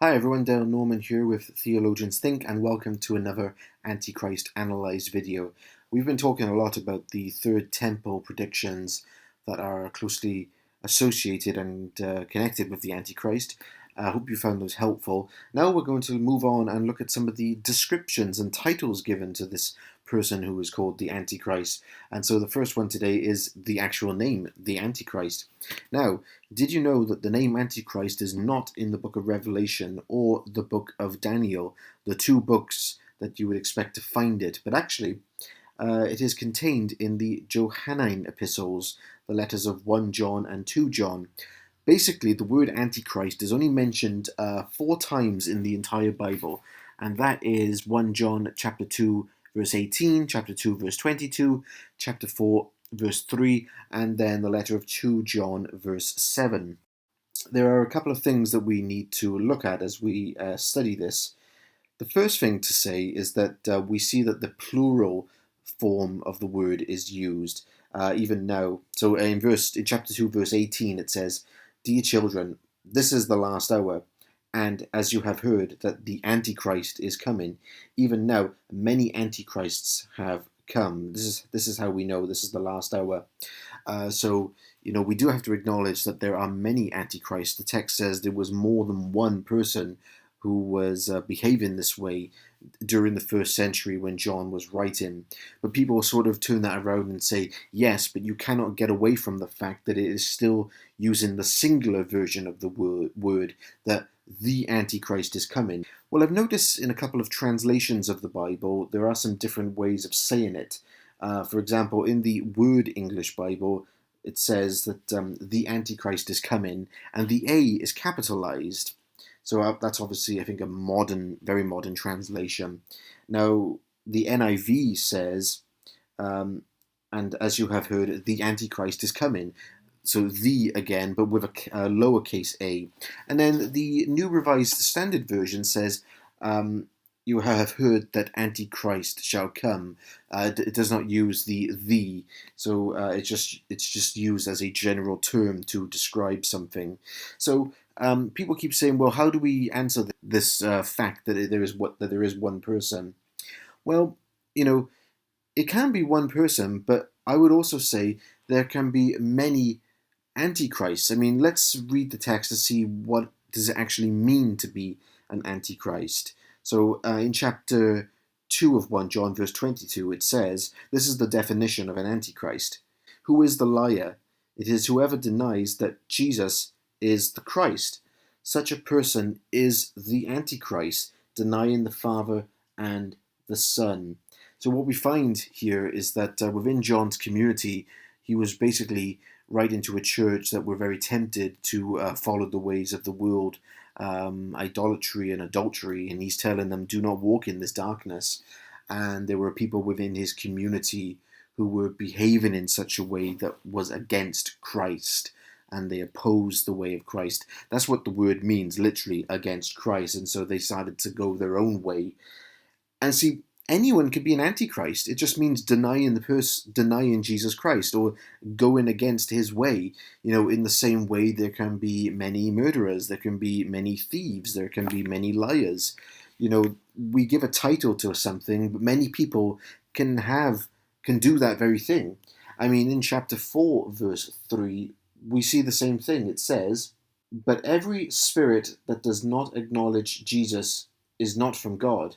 Hi everyone, Dale Norman here with Theologians Think, and welcome to another Antichrist Analysed video. We've been talking a lot about the Third Temple predictions that are closely associated and connected with the Antichrist. I hope you found those helpful. Now we're going to move on and look at some of the descriptions and titles given to this person who is called the Antichrist. And so the first one today is the actual name, the Antichrist. Now, did you know that the name Antichrist is not in the book of Revelation or the book of Daniel, the two books that you would expect to find it, but actually it is contained in the Johannine epistles, the letters of 1 John and 2 John. Basically, the word Antichrist is only mentioned 4 times in the entire Bible, and that is 1 John chapter 2, verse 18, chapter 2, verse 22, chapter 4, verse 3, and then the letter of 2 John, verse 7. There are a couple of things that we need to look at as we study this. The first thing to say is that we see that the plural form of the word is used even now. So in chapter 2, verse 18, it says, "Dear children, this is the last hour, and as you have heard that the Antichrist is coming, even now many Antichrists have come." This is how we know this is the last hour. So we do have to acknowledge that there are many Antichrists. The text says there was more than one person who was behaving this way during the first century when John was writing. But people sort of turn that around and say, yes, but you cannot get away from the fact that it is still using the singular version of the word that the Antichrist is coming. Well, I've noticed in a couple of translations of the Bible, there are some different ways of saying it. For example, in the Word English Bible, it says that the Antichrist is coming, and the A is capitalized. So that's obviously, I think, a very modern translation. Now, the NIV says, and as you have heard, the Antichrist is coming. So the again, but with a lowercase a. And then the New Revised Standard Version says, you have heard that Antichrist shall come. It does not use the, so it's just used as a general term to describe something. So people keep saying, well, how do we answer this fact that there is one person? Well, it can be one person, but I would also say there can be many antichrists. I mean, let's read the text to see what does it actually mean to be an antichrist. So in chapter 2 of 1 John, verse 22, it says, this is the definition of an antichrist. Who is the liar? It is whoever denies that Jesus is the Christ. Such a person is the Antichrist, denying the Father and the Son. So what we find here is that within John's community, he was basically writing to a church that were very tempted to follow the ways of the world, idolatry and adultery, and he's telling them, do not walk in this darkness. And there were people within his community who were behaving in such a way that was against Christ, and they opposed the way of Christ. That's what the word means, literally, against Christ, and so they decided to go their own way. And see, anyone could be an antichrist. It just means denying Jesus Christ or going against his way. In the same way there can be many murderers, there can be many thieves, there can be many liars. We give a title to something, but many people can do that very thing. I mean, in chapter 4, verse 3, we see the same thing. It says, "But every spirit that does not acknowledge Jesus is not from God.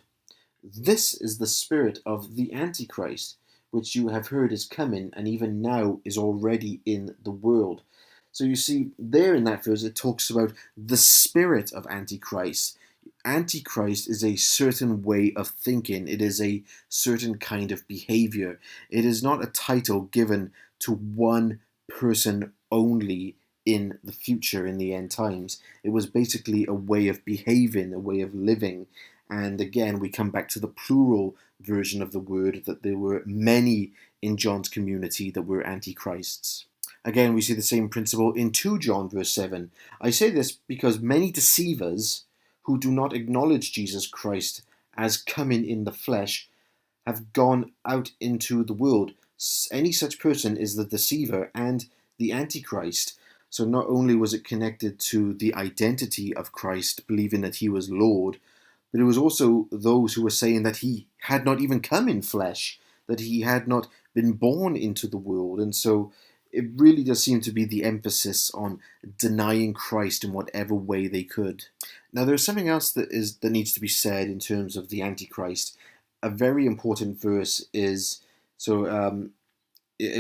This is the spirit of the Antichrist, which you have heard is coming, and even now is already in the world." So you see, there in that verse, it talks about the spirit of Antichrist. Antichrist is a certain way of thinking. It is a certain kind of behavior. It is not a title given to one person only in the future, in the end times. It was basically a way of behaving, a way of living. And again, we come back to the plural version of the word, that there were many in John's community that were antichrists. Again, we see the same principle in 2 John verse 7. I say this because many deceivers who do not acknowledge Jesus Christ as coming in the flesh have gone out into the world. Any such person is the deceiver and the Antichrist. So not only was it connected to the identity of Christ, believing that he was Lord, but it was also those who were saying that he had not even come in flesh, that he had not been born into the world. And so it really does seem to be the emphasis on denying Christ in whatever way they could. Now, there's something else that needs to be said in terms of the Antichrist. A very important verse is so.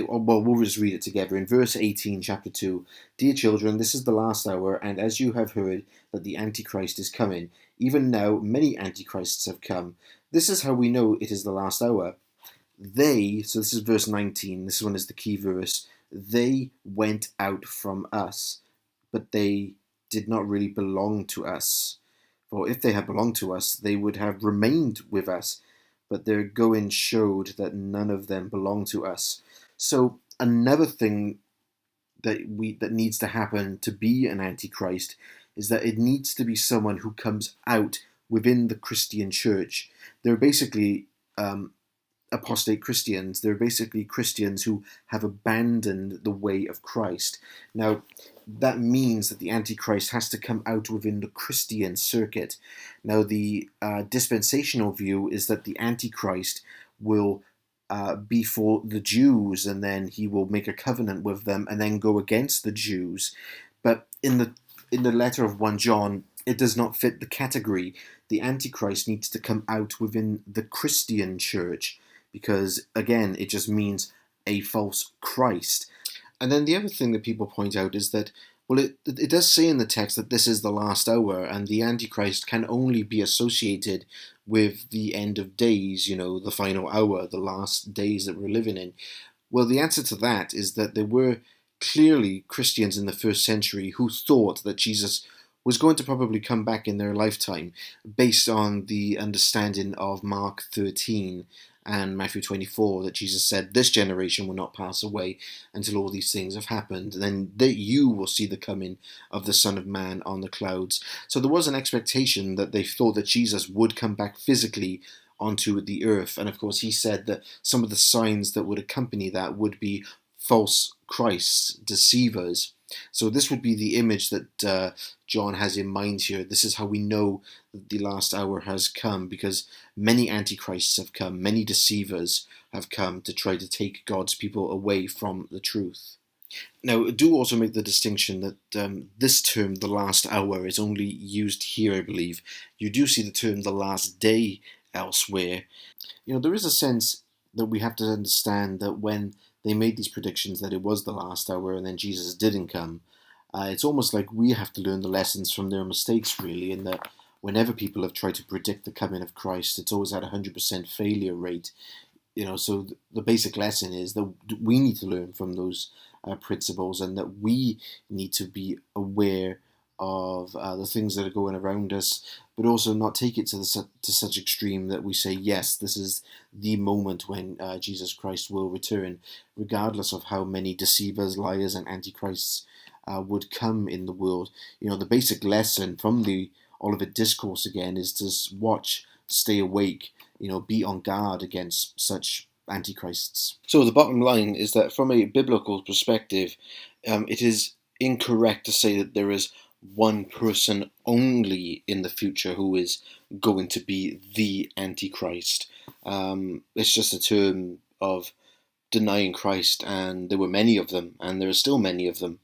Well, we'll just read it together. In verse 18, chapter 2, "Dear children, this is the last hour, and as you have heard that the Antichrist is coming, even now many Antichrists have come. This is how we know it is the last hour. They," so this is verse 19, this one is the key verse, "they went out from us, but they did not really belong to us. For if they had belonged to us, they would have remained with us. But their going showed that none of them belonged to us." So another thing that needs to happen to be an antichrist is that it needs to be someone who comes out within the Christian church. They're basically apostate Christians. They're basically Christians who have abandoned the way of Christ. Now, that means that the Antichrist has to come out within the Christian circuit. Now, the dispensational view is that the Antichrist will be for the Jews, and then he will make a covenant with them, and then go against the Jews. But in the letter of 1 John, it does not fit the category. The Antichrist needs to come out within the Christian church, because again, it just means a false Christ. And then the other thing that people point out is that, well, it does say in the text that this is the last hour, and the Antichrist can only be associated with the end of days, the final hour, the last days that we're living in. Well, the answer to that is that there were clearly Christians in the first century who thought that Jesus was going to probably come back in their lifetime, based on the understanding of Mark 13 and Matthew 24, that Jesus said, "This generation will not pass away until all these things have happened, and then that you will see the coming of the Son of Man on the clouds." So there was an expectation that they thought that Jesus would come back physically onto the earth. And of course, he said that some of the signs that would accompany that would be false Christs, deceivers. So this would be the image that John has in mind here. This is how we know that the last hour has come, because many antichrists have come, many deceivers have come to try to take God's people away from the truth. Now, do also make the distinction that this term, the last hour, is only used here, I believe. You do see the term the last day elsewhere. There is a sense that we have to understand that when they made these predictions that it was the last hour and then Jesus didn't come, it's almost like we have to learn the lessons from their mistakes, really, in that whenever people have tried to predict the coming of Christ, it's always had a 100% failure rate. So the basic lesson is that we need to learn from those principles, and that we need to be aware of the things that are going around us, but also not take it to such extreme that we say, yes, this is the moment when Jesus Christ will return, regardless of how many deceivers, liars, and antichrists would come in the world. The basic lesson from the Olivet Discourse, again, is to watch, stay awake, be on guard against such antichrists. So the bottom line is that from a biblical perspective, it is incorrect to say that there is one person only in the future who is going to be the Antichrist. It's just a term of denying Christ, and there were many of them, and there are still many of them.